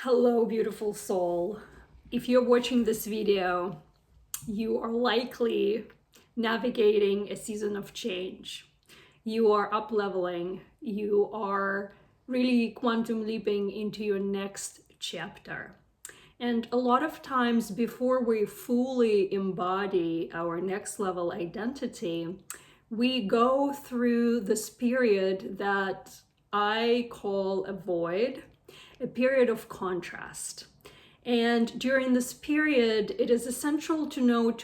Hello, beautiful soul. If you're watching this video, you are likely navigating a season of change. You are up leveling. You are really quantum leaping into your next chapter. And a lot of times before we fully embody our next level identity, we go through this period that I call a void, a period of contrast. And during this period, it is essential to know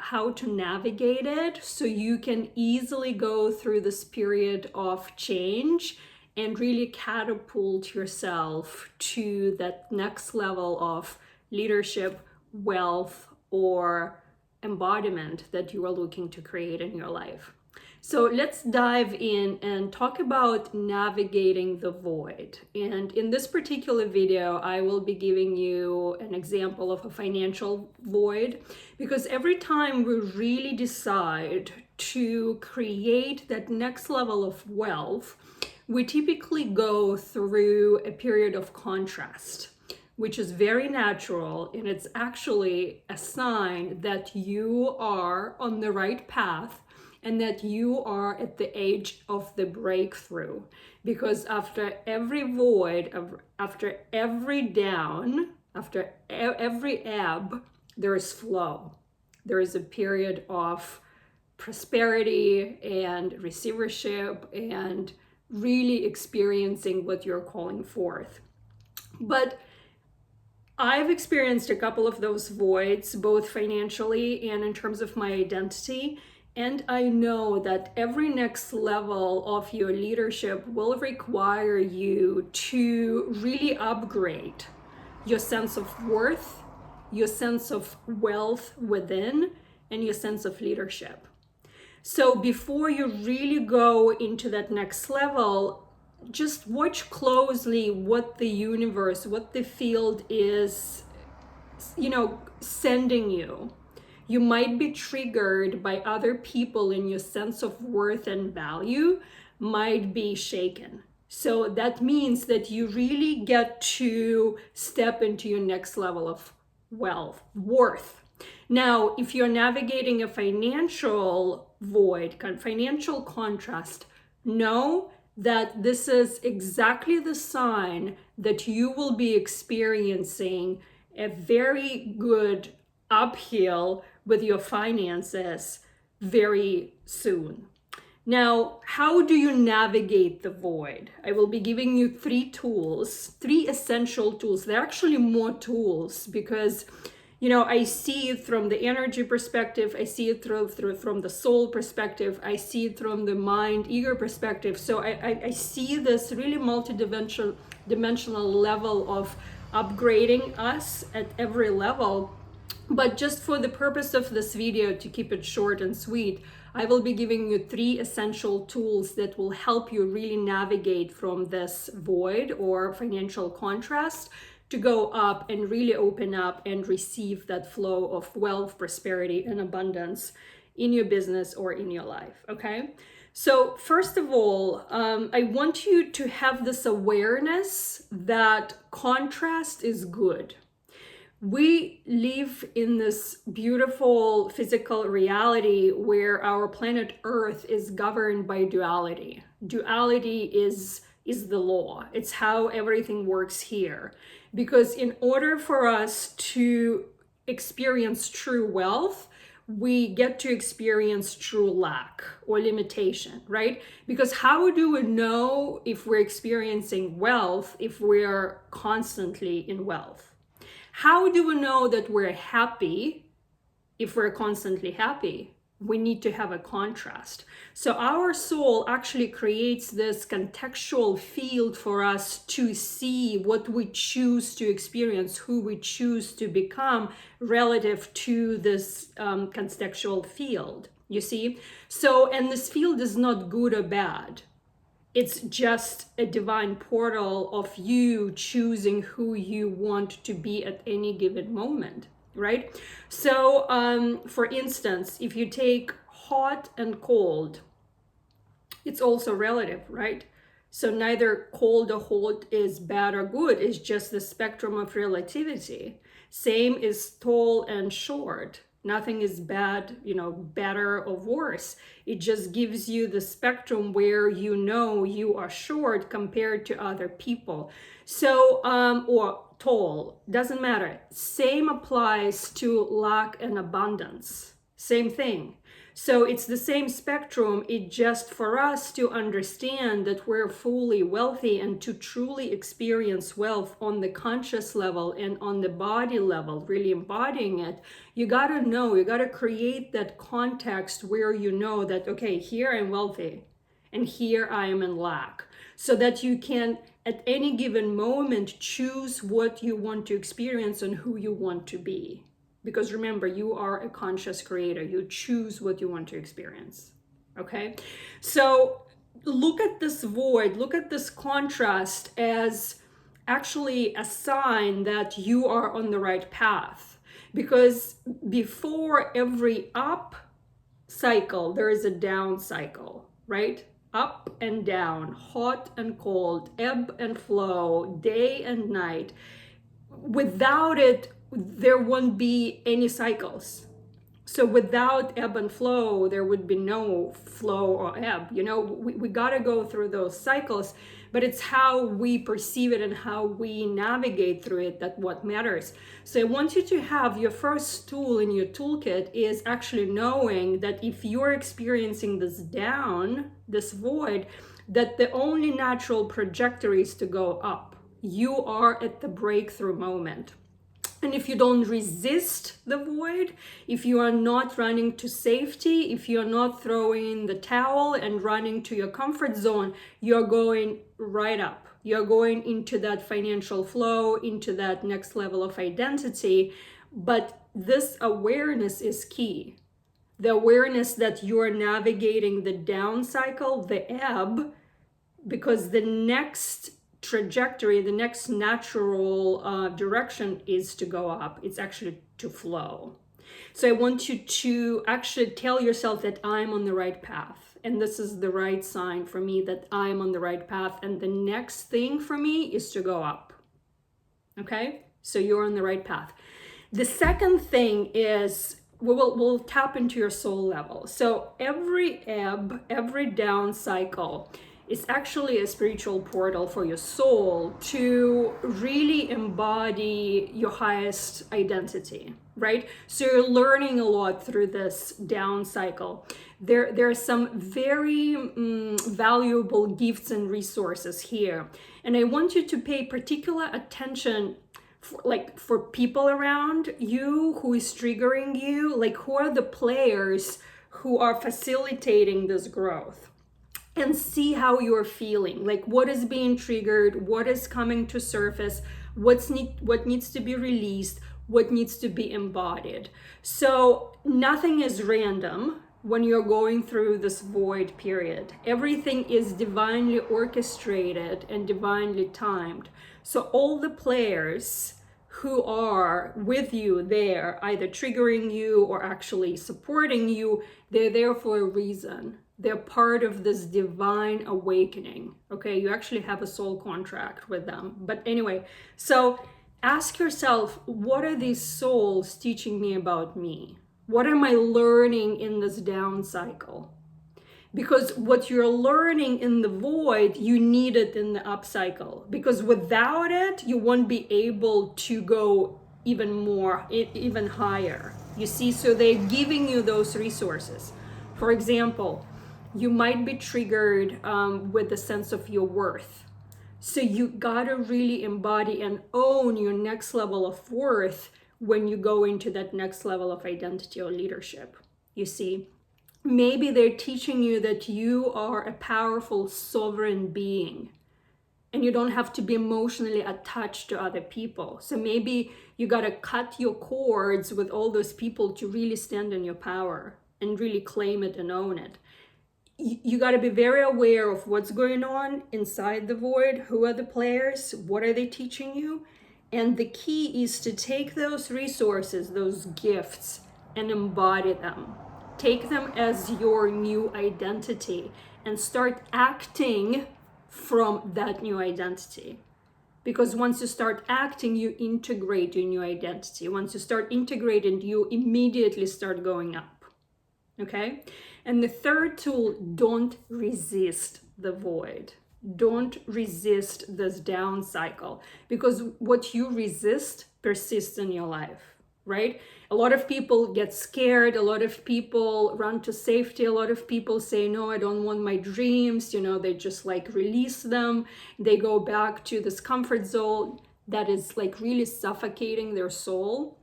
how to navigate it so you can easily go through this period of change and really catapult yourself to that next level of leadership, wealth, or embodiment that you are looking to create in your life. So let's dive in and talk about navigating the void. And in this particular video, I will be giving you an example of a financial void, because every time we really decide to create that next level of wealth, we typically go through a period of contrast, which is very natural, and it's actually a sign that you are on the right path and that you are at the age of the breakthrough. Because after every void, after every down, after every ebb, there is flow. There is a period of prosperity and receivership and really experiencing what you're calling forth. But I've experienced a couple of those voids, both financially and in terms of my identity. And I know that every next level of your leadership will require you to really upgrade your sense of worth, your sense of wealth within, and your sense of leadership. So before you really go into that next level, just watch closely what the universe, what the field is, sending you. You might be triggered by other people, and your sense of worth and value might be shaken. So that means that you really get to step into your next level of worth. Now, if you're navigating a financial void, financial contrast, know that this is exactly the sign that you will be experiencing a very good uphill with your finances very soon. Now, how do you navigate the void? I will be giving you three essential tools. There are actually more tools because, I see it from the energy perspective. I see it from the soul perspective. I see it from the mind, ego perspective. So I see this really multi-dimensional level of upgrading us at every level. But just for the purpose of this video, to keep it short and sweet, I will be giving you three essential tools that will help you really navigate from this void or financial contrast to go up and really open up and receive that flow of wealth, prosperity, and abundance in your business or in your life, okay? So first of all, I want you to have this awareness that contrast is good. We live in this beautiful physical reality where our planet Earth is governed by duality. Duality is the law. It's how everything works here. Because in order for us to experience true wealth, we get to experience true lack or limitation, right? Because how do we know if we're experiencing wealth if we're constantly in wealth? How do we know that we're happy if we're constantly happy? We need to have a contrast. So our soul actually creates this contextual field for us to see what we choose to experience, who we choose to become relative to this contextual field, you see? So, and this field is not good or bad. It's just a divine portal of you choosing who you want to be at any given moment, right? So, for instance, if you take hot and cold, it's also relative, right? So neither cold or hot is bad or good. It's just the spectrum of relativity. Same is tall and short. Nothing is bad, better or worse. It just gives you the spectrum where you are short compared to other people. So, or tall, doesn't matter. Same applies to lack and abundance. Same thing. So it's the same spectrum. It just for us to understand that we're fully wealthy and to truly experience wealth on the conscious level and on the body level, really embodying it, you got to create that context where you know that, okay, here I'm wealthy and here I am in lack, so that you can at any given moment choose what you want to experience and who you want to be. Because remember, you are a conscious creator. You choose what you want to experience. Okay? So look at this void, look at this contrast as actually a sign that you are on the right path. Because before every up cycle, there is a down cycle, right? Up and down, hot and cold, ebb and flow, day and night. Without it, there won't be any cycles. So without ebb and flow, there would be no flow or ebb. We got to go through those cycles, but it's how we perceive it and how we navigate through it that what matters. So I want you to have your first tool in your toolkit is actually knowing that if you're experiencing this void, that the only natural trajectory is to go up. You are at the breakthrough moment. And if you don't resist the void, if you are not running to safety, if you're not throwing the towel and running to your comfort zone, you're going right up. You're going into that financial flow, into that next level of identity. But this awareness is key. The awareness that you're navigating the down cycle, the ebb, because the next trajectory, the next natural direction is to go up. It's actually to flow. So I want you to actually tell yourself that I'm on the right path. And this is the right sign for me that I'm on the right path. And the next thing for me is to go up. Okay? So you're on the right path. The second thing is we'll tap into your soul level. So every ebb, every down cycle is actually a spiritual portal for your soul to really embody your highest identity, right? So you're learning a lot through this down cycle. There are some very valuable gifts and resources here. And I want you to pay particular attention for people around you who is triggering you, like who are the players who are facilitating this growth. And see how you're feeling, like what is being triggered, what is coming to surface, what needs to be released, what needs to be embodied. So nothing is random when you're going through this void period. Everything is divinely orchestrated and divinely timed. So all the players who are with you there, either triggering you or actually supporting you, they're there for a reason. They're part of this divine awakening. Okay, you actually have a soul contract with them. But anyway, so ask yourself, what are these souls teaching me about me? What am I learning in this down cycle? Because what you're learning in the void, you need it in the up cycle. Because without it, you won't be able to go even more, even higher. You see, so they're giving you those resources. For example, you might be triggered with the sense of your worth. So you gotta really embody and own your next level of worth when you go into that next level of identity or leadership. You see, maybe they're teaching you that you are a powerful sovereign being and you don't have to be emotionally attached to other people. So maybe you gotta cut your cords with all those people to really stand in your power and really claim it and own it. You got to be very aware of what's going on inside the void. Who are the players? What are they teaching you? And the key is to take those resources, those gifts, and embody them. Take them as your new identity and start acting from that new identity. Because once you start acting, you integrate your new identity. Once you start integrating, you immediately start going up. Okay? And the third tool, don't resist the void. Don't resist this down cycle, because what you resist persists in your life, right? A lot of people get scared. A lot of people run to safety. A lot of people say, no, I don't want my dreams. You know, they just like release them. They go back to this comfort zone that is like really suffocating their soul.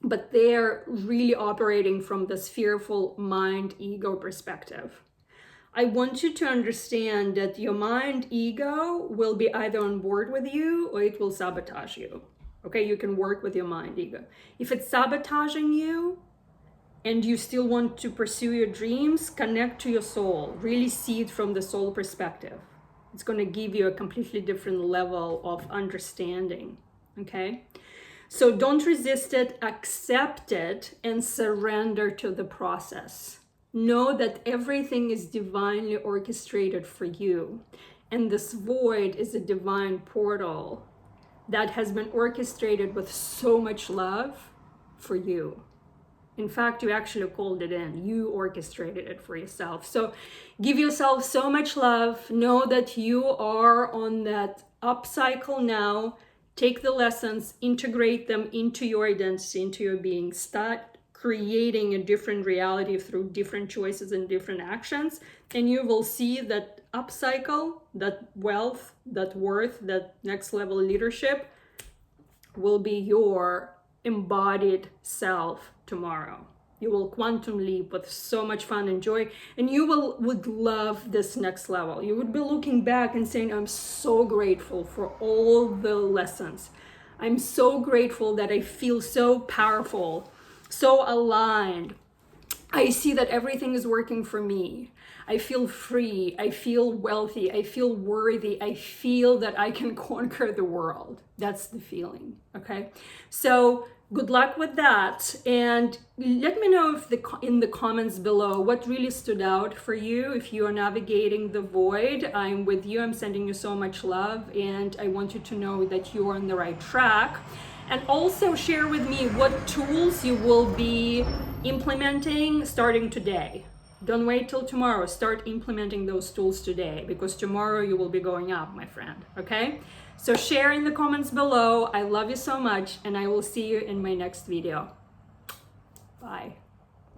But they're really operating from this fearful mind ego perspective. I want you to understand that your mind ego will be either on board with you or it will sabotage you. Okay, you can work with your mind ego. If it's sabotaging you and you still want to pursue your dreams, connect to your soul. Really see it from the soul perspective. It's going to give you a completely different level of understanding. Okay? So don't resist it, accept it, and surrender to the process. Know that everything is divinely orchestrated for you. And this void is a divine portal that has been orchestrated with so much love for you. In fact, you actually called it in. You orchestrated it for yourself. So give yourself so much love. Know that you are on that up cycle now. Take the lessons, integrate them into your identity, into your being. Start creating a different reality through different choices and different actions. And you will see that upcycle, that wealth, that worth, that next level leadership will be your embodied self tomorrow. You will quantum leap with so much fun and joy, and you would love this next level. You would be looking back and saying, I'm so grateful for all the lessons. I'm so grateful that I feel so powerful, so aligned. I see that everything is working for me. I feel free. I feel wealthy. I feel worthy. I feel that I can conquer the world. That's the feeling. Okay. So good luck with that. And let me know if in the comments below what really stood out for you. If you are navigating the void, I'm with you. I'm sending you so much love. And I want you to know that you are on the right track. And also share with me what tools you will be implementing starting today. Don't wait till tomorrow. Start implementing those tools today, because tomorrow you will be going up, my friend. Okay? So share in the comments below. I love you so much, and I will see you in my next video. Bye.